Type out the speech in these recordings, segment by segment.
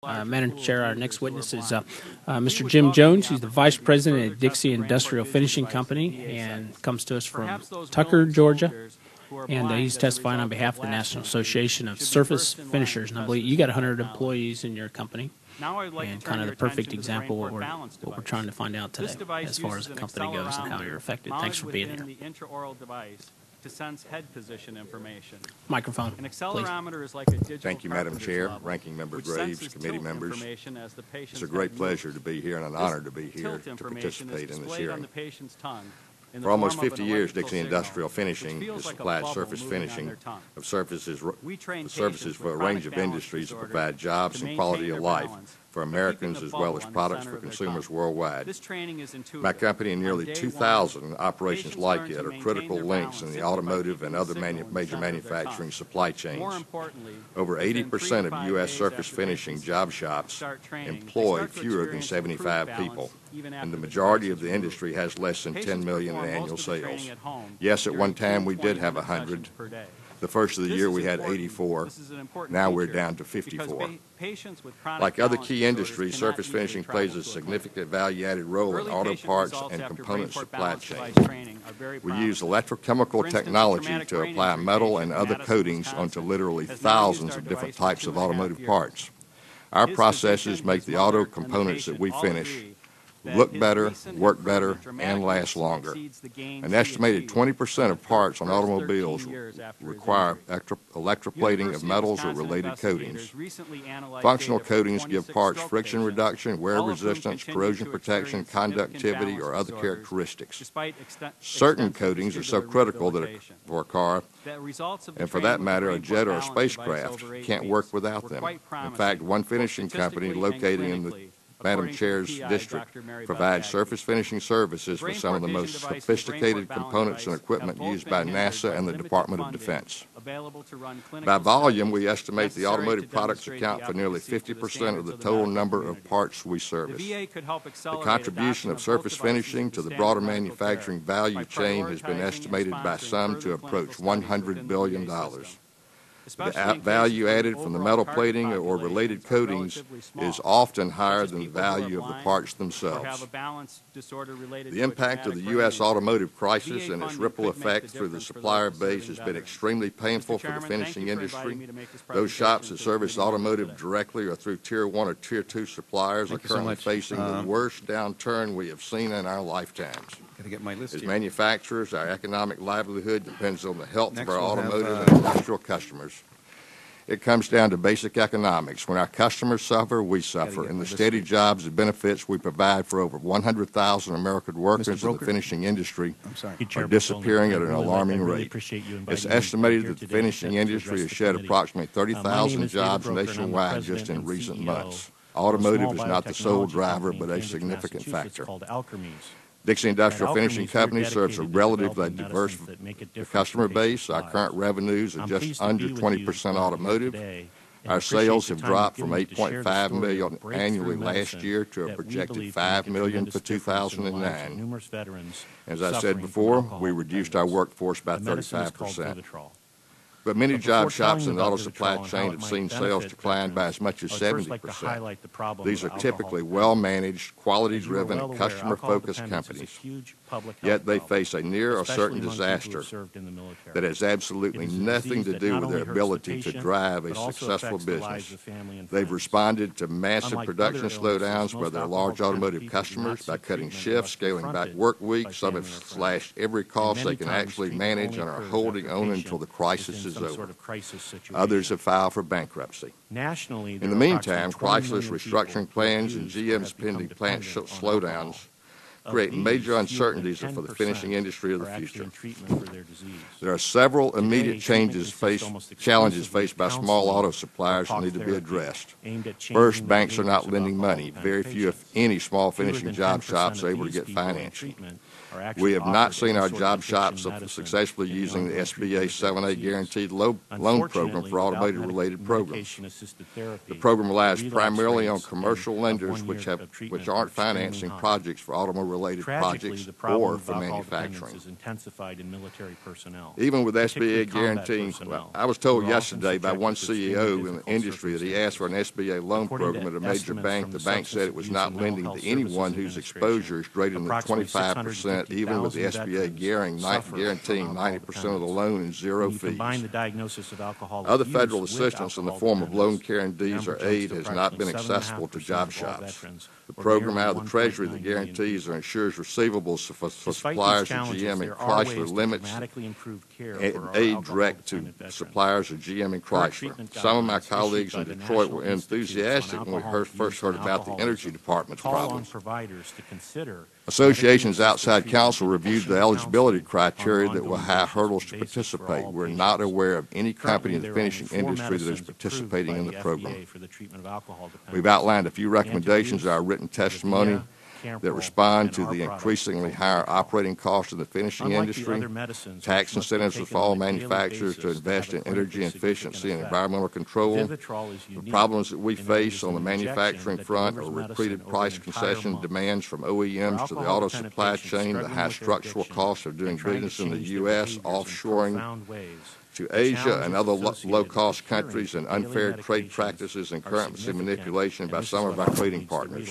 Madam Chair, our next witness is Mr. Jim Jones. He's the Vice President at Dixie Industrial Finishing Company and comes to us from Tucker, Georgia. And he's testifying on behalf of the National Association of Surface Finishers. And I believe you got 100 employees in your company. And kind of the perfect example of what we're trying to find out today as far as the company goes and how you're affected. Thanks for being here. To sense head position information. Microphone, An accelerometer is like a digital Thank you, Madam Chair, Ranking Member Graves, committee members. It's a great pleasure to be here and an honor to be here to participate in this hearing. For almost 50 years, Dixie Industrial Finishing has supplied surface finishing of services for a range of industries that provide jobs and quality of life for Americans as well as products for consumers worldwide. My company and nearly 2,000 operations like it are critical links in the automotive and other major manufacturing supply chains. Over 80% of U.S. surface finishing job shops employ fewer than 75 people, and the majority of the industry has less than 10 million in annual sales. Yes, at one time we did have 100. The first of the year we had 84. Now we're down to 54. Like other key industries, surface finishing plays a significant value-added role in auto parts and component supply chains. We use electrochemical technology to apply metal and other coatings onto literally thousands of different types of automotive parts. Our processes make the auto components that we finish look better, work better, and last longer. An estimated 20% of parts on automobiles require electroplating of metals or related coatings. Functional coatings give parts friction reduction, wear resistance, corrosion protection, conductivity, or other characteristics. Certain coatings are so critical that for a car, and for that matter, a jet or a spacecraft, can't work without them. In fact, one finishing company located in the Madam Chair's district provides surface finishing services for some of the most sophisticated components and equipment used by NASA and the Department of Defense. By volume, we estimate the automotive products account for nearly 50% of the total number of parts we service. The contribution of surface finishing to the broader manufacturing value chain has been estimated by some to approach $100 billion. The value added from the metal plating or related coatings is often higher than the value of the parts themselves. The impact of the U.S. automotive crisis and its ripple effect through the supplier base has been extremely painful for the finishing industry. Those shops that service automotive directly or through Tier 1 or Tier 2 suppliers are currently facing the worst downturn we have seen in our lifetimes. As manufacturers, our economic livelihood depends on the health of our automotive and industrial customers. It comes down to basic economics. When our customers suffer, we suffer, and the steady jobs and benefits we provide for over 100,000 American workers in the finishing industry are disappearing at an alarming rate. It's estimated that the finishing industry has shed approximately 30,000 jobs nationwide just in recent months. Automotive is not the sole driver, but a significant factor. Dixie Industrial Finishing Company serves a relatively diverse customer base. Our current revenues are just under 20% automotive. Our sales have dropped from $8.5 million annually last year to a projected $5 million for 2009. As I said before, we reduced our workforce by 35%. But many job shops in the auto supply chain have seen sales decline by as much as 70%. These are typically well-managed, quality-driven, and customer-focused companies. Yet they face a near or certain disaster that has absolutely nothing to do with their ability to drive a successful business. They've responded to massive production slowdowns by their large automotive customers by cutting shifts, scaling back work weeks. Some have slashed every cost they can actually manage and are holding on until the crisis is over. Others have filed for bankruptcy. In the meantime, Chrysler's restructuring plans and GM's pending plant slowdowns create major uncertainties for the finishing industry of the future. There are several immediate challenges faced by small auto suppliers that need to be addressed. First, banks are not lending money. Very few, if any, small finishing job shops are able to get financing. We have not seen our job shops successfully using the SBA 7A guaranteed loan program for automotive-related programs. The program relies primarily on commercial lenders which aren't financing projects for automobile-related projects or for manufacturing. Even with SBA guaranteeing, I was told yesterday by one CEO in the industry that he asked for an SBA loan program at a major bank. The bank said it was not lending to anyone whose exposure is greater than 25%, even with the SBA guaranteeing 90% of the loan and zero fees. Other federal assistance in the form of loan guarantees or aid has not been accessible to job shops. The program out of the Treasury that guarantees or insures receivables for suppliers of GM and Chrysler limits aid direct to suppliers of GM and Chrysler. Some of my colleagues in Detroit were enthusiastic when we first heard about the Energy Department's problems. Associations outside counsel reviewed the eligibility criteria that will have hurdles to participate. We're not aware of any company in the finishing industry that is participating in the program. We've outlined a few recommendations in our written testimony that respond to the increasingly higher operating costs of the finishing industry, tax incentives for all manufacturers to invest in energy efficiency and environmental control, the problems that we face on the manufacturing front are repeated price concession demands from OEMs to the auto supply chain, the high structural costs of doing business in the U.S., offshoring to Asia and other low-cost countries, and unfair trade practices and currency manipulation by some of our trading partners.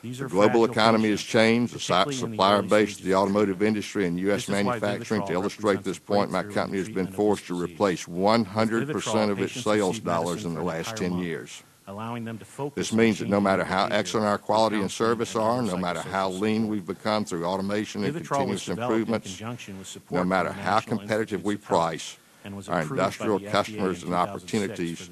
The global economy has changed. The supplier base of the automotive industry and U.S. manufacturing. To illustrate this point, my company has been forced to replace 100% of its sales dollars in the last 10 years. This means that no matter how excellent our quality and service are, no matter how lean we've become through automation and continuous improvements, no matter how competitive we price, our industrial customers and opportunities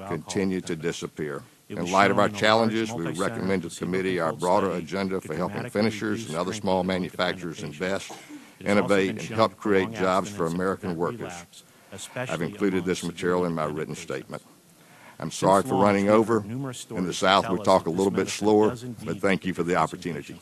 continue to disappear. In light of our challenges, we recommend to the committee our broader agenda for helping finishers and other small manufacturers invest, innovate, and help create jobs for American workers. I've included this material in my written statement. I'm sorry for running over. In the South, we talk a little bit slower, but thank you for the opportunity.